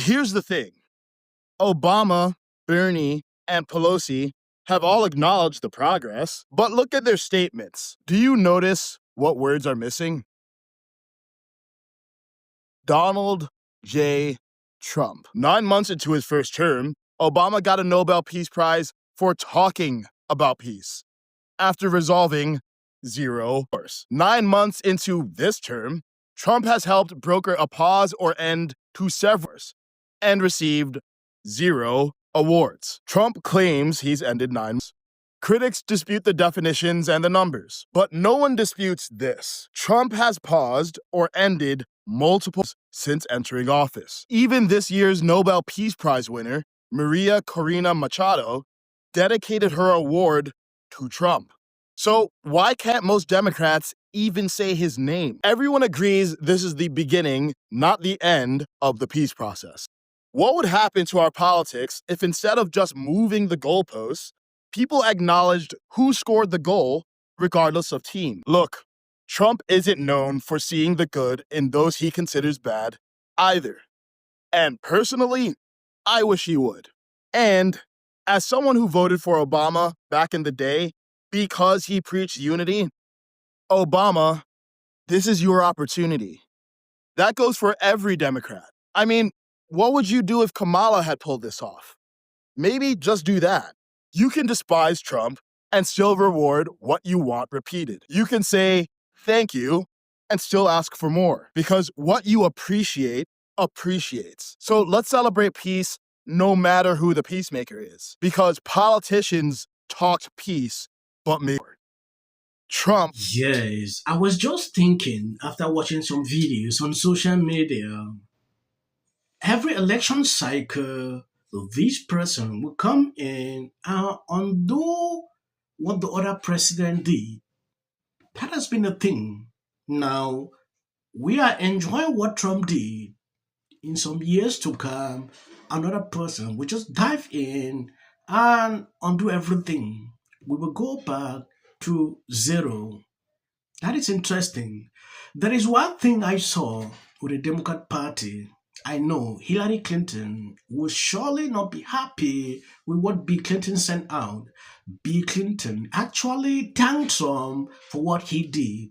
Here's the thing. Obama, Bernie, and Pelosi have all acknowledged the progress, but look at their statements. Do you notice what words are missing? Donald J. Trump. 9 months into his first term, Obama got a Nobel Peace Prize for talking about peace after resolving 0 wars. 9 months into this term, Trump has helped broker a pause or end to several wars and received 0 awards. Trump claims he's ended 9 months. Critics dispute the definitions and the numbers, but no one disputes this. Trump has paused or ended multiple since entering office. Even this year's Nobel Peace Prize winner, Maria Corina Machado, dedicated her award to Trump. So why can't most Democrats even say his name? Everyone agrees this is the beginning, not the end, of the peace process. What would happen to our politics if instead of just moving the goalposts, people acknowledged who scored the goal, regardless of team? Look, Trump isn't known for seeing the good in those he considers bad either. And personally, I wish he would. And as someone who voted for Obama back in the day because he preached unity, Obama, this is your opportunity. That goes for every Democrat. I mean, what would you do if Kamala had pulled this off? Maybe just do that. You can despise Trump and still reward what you want repeated. You can say thank you and still ask for more, because what you appreciate appreciates. So let's celebrate peace no matter who the peacemaker is, because politicians talked peace but made Trump. Yes, I was just thinking after watching some videos on social media, every election cycle, this person will come in and undo what the other president did. That has been a thing. Now, we are enjoying what Trump did. In some years to come, another person will just dive in and undo everything. We will go back to 0. That is interesting. There is one thing I saw with the Democrat Party. I know Hillary Clinton will surely not be happy with what Bill Clinton sent out. Bill Clinton actually thanked Trump for what he did.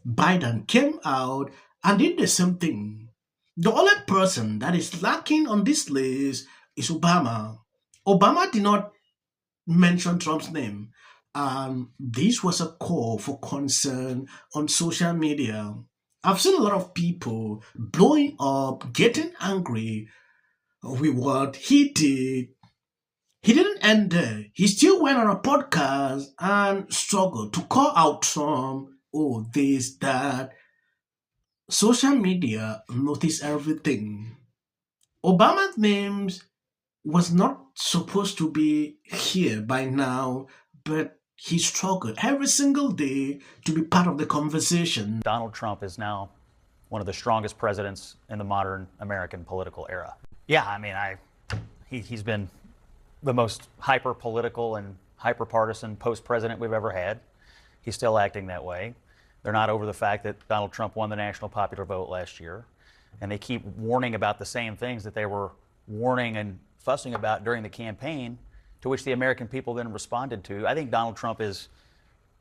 Biden came out and did the same thing. The only person that is lacking on this list is Obama. Obama did not mention Trump's name. This was a call for concern on social media. I've seen a lot of people blowing up, getting angry with what he did. He didn't end there. He still went on a podcast and struggled to call out Trump, oh, this, that. Social media noticed everything. Obama's name was not supposed to be here by now, but he struggled every single day to be part of the conversation. Donald Trump is now one of the strongest presidents in the modern American political era. Yeah, I mean, he's been the most hyper-political and hyper-partisan post-president we've ever had. He's still acting that way. They're not over the fact that Donald Trump won the national popular vote last year, and they keep warning about the same things that they were warning and fussing about during the campaign, to which the American people then responded to. I think Donald Trump is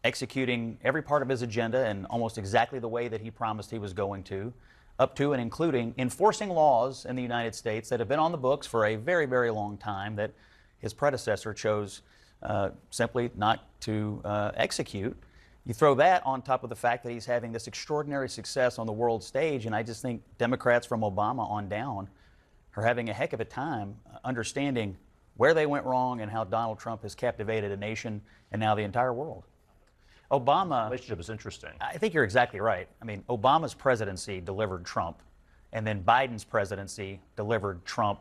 executing every part of his agenda in almost exactly the way that he promised he was going to, up to and including enforcing laws in the United States that have been on the books for a very, very long time that his predecessor chose simply not to execute. You throw that on top of the fact that he's having this extraordinary success on the world stage, and I just think Democrats from Obama on down are having a heck of a time understanding where they went wrong and how Donald Trump has captivated a nation and now the entire world. Obama... The relationship is interesting. I think you're exactly right. I mean, Obama's presidency delivered Trump, and then Biden's presidency delivered Trump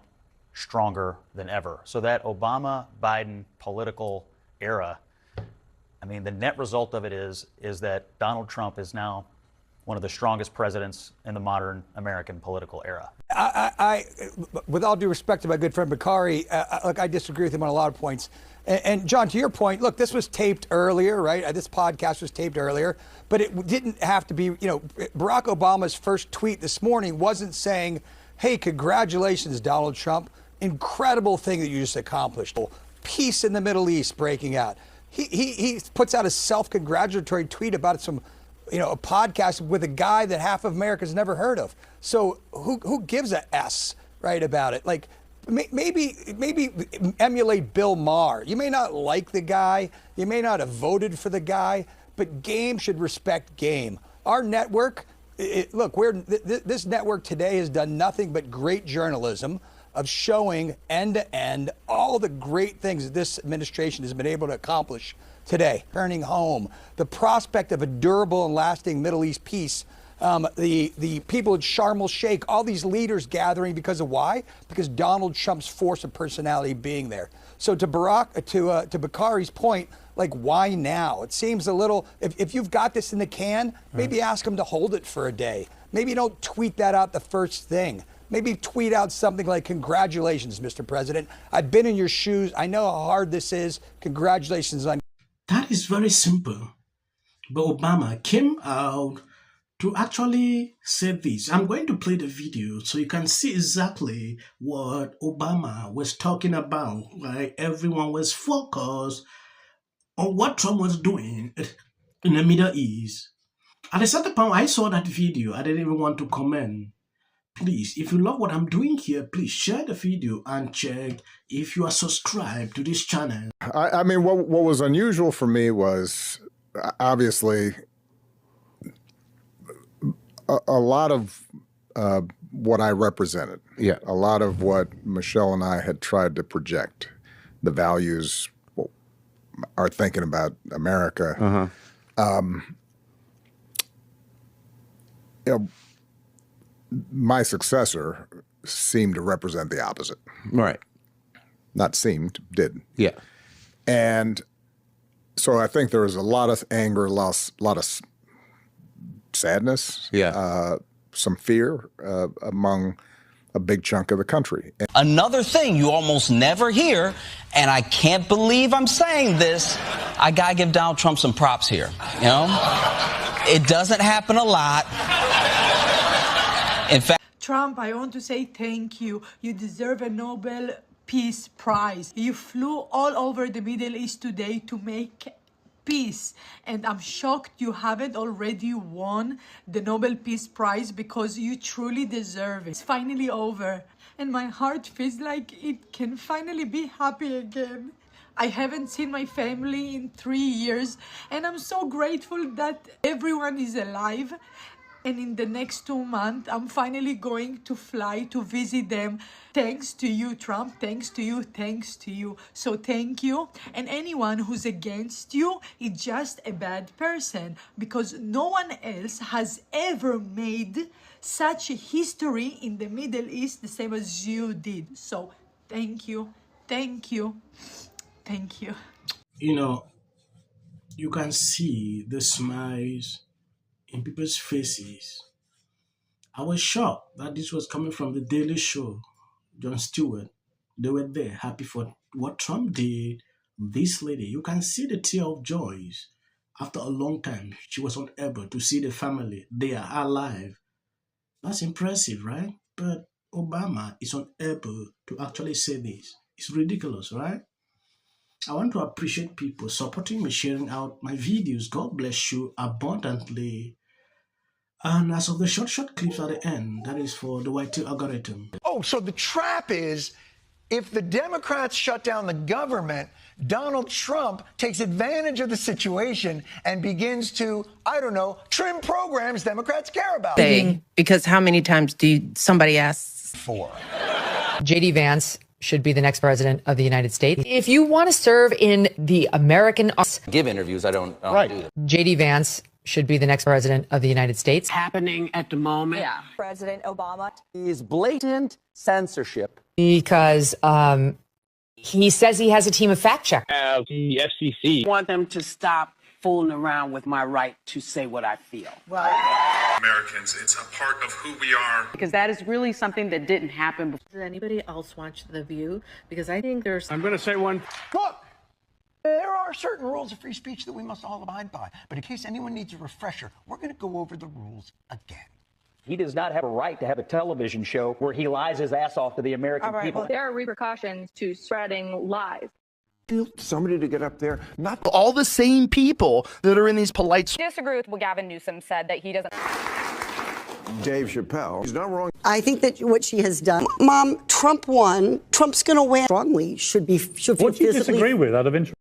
stronger than ever. So that Obama-Biden political era, I mean, the net result of it is that Donald Trump is now one of the strongest presidents in the modern American political era. I with all due respect to my good friend Bakari, look, I disagree with him on a lot of points. And John, to your point, look, this was taped earlier, right? This podcast was taped earlier, but it didn't have to be, you know, Barack Obama's first tweet this morning wasn't saying hey, congratulations, Donald Trump. Incredible thing that you just accomplished. Peace in the Middle East breaking out. He puts out a self-congratulatory tweet about some, a podcast with a guy that half of America's never heard of. So who gives a S, right, about it? Like, maybe emulate Bill Maher. You may not like the guy, you may not have voted for the guy, but game should respect game. Our network, this network today has done nothing but great journalism of showing end-to-end all the great things that this administration has been able to accomplish today. Turning home, the prospect of a durable and lasting Middle East peace, the people at Sharm el-Sheikh, all these leaders gathering because of why? Because Donald Trump's force of personality being there. So to Bakari's point, like, why now? It seems a little, if you've got this in the can, maybe ask him to hold it for a day. Maybe don't tweet that out the first thing. Maybe tweet out something like, congratulations, Mr. President. I've been in your shoes. I know how hard this is. Congratulations on. That is very simple. But Obama came out to actually say this. I'm going to play the video so you can see exactly what Obama was talking about. Right? Everyone was focused on what Trump was doing in the Middle East. At a certain point, I saw that video. I didn't even want to comment. Please, if you love what I'm doing here, please share the video and check if you are subscribed to this channel. I mean, what was unusual for me was obviously a lot of what I represented. Yeah. A lot of what Michelle and I had tried to project, the values, our thinking about America. My successor seemed to represent the opposite. Right. Not seemed, did. Yeah. And so I think there was a lot of anger, a lot of sadness, some fear among a big chunk of the country. Another thing you almost never hear, and I can't believe I'm saying this, I gotta give Donald Trump some props here, It doesn't happen a lot. In fact, Trump, I want to say thank you. You deserve a Nobel Peace Prize. You flew all over the Middle East today to make peace. And I'm shocked you haven't already won the Nobel Peace Prize because you truly deserve it. It's finally over. And my heart feels like it can finally be happy again. I haven't seen my family in 3 years. And I'm so grateful that everyone is alive. And in the next 2 months, I'm finally going to fly to visit them. Thanks to you, Trump. Thanks to you. Thanks to you. So thank you. And anyone who's against you is just a bad person, because no one else has ever made such a history in the Middle East the same as you did. So thank you. Thank you. Thank you. You can see the smiles in people's faces. I was shocked that this was coming from the Daily Show, Jon Stewart. They were there, happy for what Trump did. This lady, you can see the tear of joy. After a long time, she was unable to see the family. They are alive. That's impressive, right? But Obama is unable to actually say this. It's ridiculous, right? I want to appreciate people supporting me, sharing out my videos. God bless you abundantly. And as of the short clips at the end, that is for the YT algorithm. Oh, so the trap is, if the Democrats shut down the government, Donald Trump takes advantage of the situation and begins to, I don't know, trim programs Democrats care about. Because how many times somebody asks? 4. J.D. Vance should be the next president of the United States. If you want to serve in the American... Give interviews, I don't do that. J.D. Vance should be the next president of the United States. Happening at the moment. Yeah. President Obama is blatant censorship. Because he says he has a team of fact checkers. The FCC. I want them to stop fooling around with my right to say what I feel. Well, Americans, it's a part of who we are. Because that is really something that didn't happen before. Does anybody else watch The View? Because I think there's... I'm going to say one. Look, there are certain rules of free speech that we must all abide by. But in case anyone needs a refresher, we're going to go over the rules again. He does not have a right to have a television show where he lies his ass off to the American people. Well, there are repercussions to spreading lies. Somebody to get up there, not all the same people that are in these polite. Disagree with what Gavin Newsom said that he doesn't. Dave Chappelle. He's not wrong. I think that what she has done, Mom, Trump won. Trump's going to win. Strongly should be. What do you disagree with out of interest?